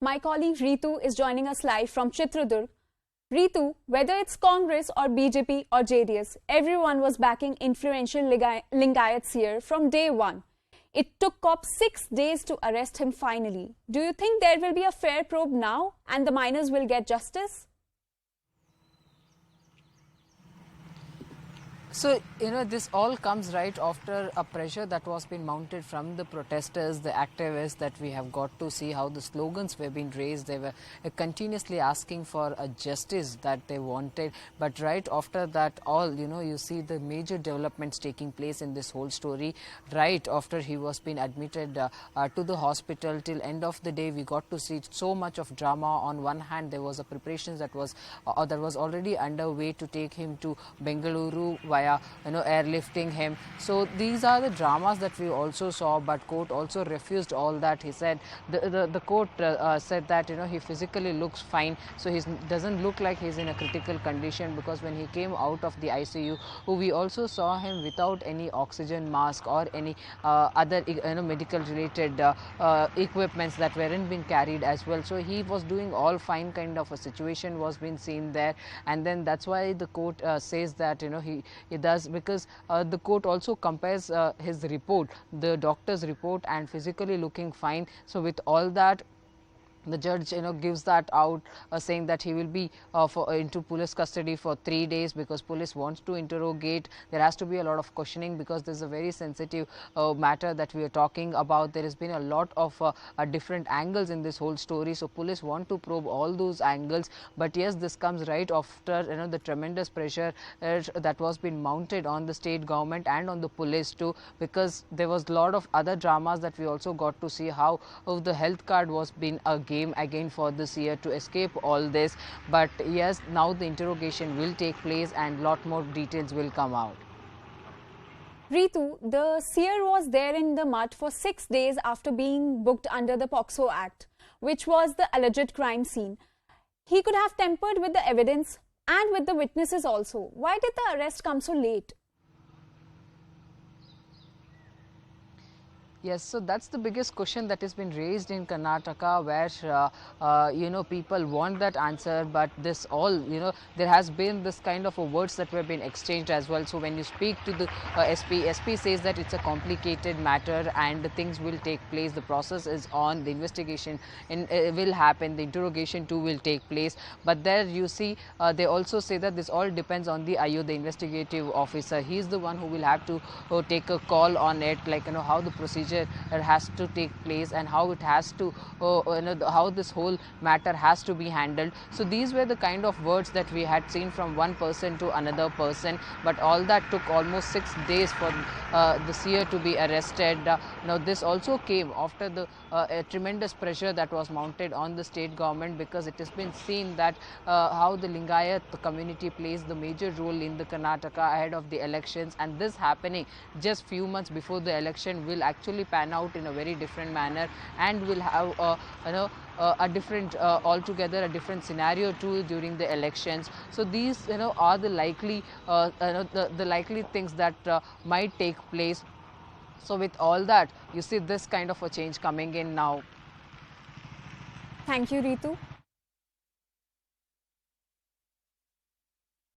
My colleague Ritu is joining us live from Chitradurg. Ritu, whether it's Congress or BJP or JDS, everyone was backing influential Lingayat Seer from day one. It took cops 6 days to arrest him finally. Do you think there will be a fair probe now and the minors will get justice? So, this all comes right after a pressure that was being mounted from the protesters, the activists, that we have got to see how the slogans were being raised. They were continuously asking for a justice that they wanted. But right after that all, you see the major developments taking place in this whole story. Right after he was being admitted to the hospital, till end of the day, we got to see so much of drama. On one hand, there was a preparation that was already underway to take him to Bengaluru via airlifting him. So these are the dramas that we also saw, but court also refused all that. He said the court said that he physically looks fine, so he doesn't look like he's in a critical condition, because when he came out of the ICU, we also saw him without any oxygen mask or any other medical related equipments that weren't being carried as well. So he was doing all fine. Kind of a situation was being seen there, and then that's why the court says that he does, because the court also compares his report, the doctor's report, and physically looking fine. So with all that, the judge gives that out, saying that he will be into police custody for 3 days, because police wants to interrogate. There has to be a lot of questioning, because there's a very sensitive matter that we are talking about. There has been a lot of different angles in this whole story, so police want to probe all those angles. But yes, this comes right after the tremendous pressure that was being mounted on the state government and on the police too, because there was a lot of other dramas that we also got to see, how the health card was being a game again for this year to escape all this. But yes, now the interrogation will take place and lot more details will come out. Ritu, the seer was there in the mud for 6 days after being booked under the POCSO Act, which was the alleged crime scene. He could have tampered with the evidence and with the witnesses also. Why did the arrest come so late? Yes, so that's the biggest question that has been raised in Karnataka, where people want that answer. But this all, there has been this kind of words that were being exchanged as well. So when you speak to the SP says that it's a complicated matter and things will take place. The process is on. The investigation will happen. The interrogation too will take place. But there you see, they also say that this all depends on the IO, the investigative officer. He's the one who will have to take a call on it, like how the procedure has to take place and how it has to how this whole matter has to be handled. So these were the kind of words that we had seen from one person to another person, but all that took almost 6 days for the seer to be arrested. Now this also came after the tremendous pressure that was mounted on the state government, because it has been seen that how the Lingayat community plays the major role in the Karnataka ahead of the elections, and this happening just few months before the election will actually pan out in a very different manner, and will have a different altogether a different scenario too during the elections. So these are the likely the likely things that might take place. So with all that, you see this kind of a change coming in now. Thank you, Ritu.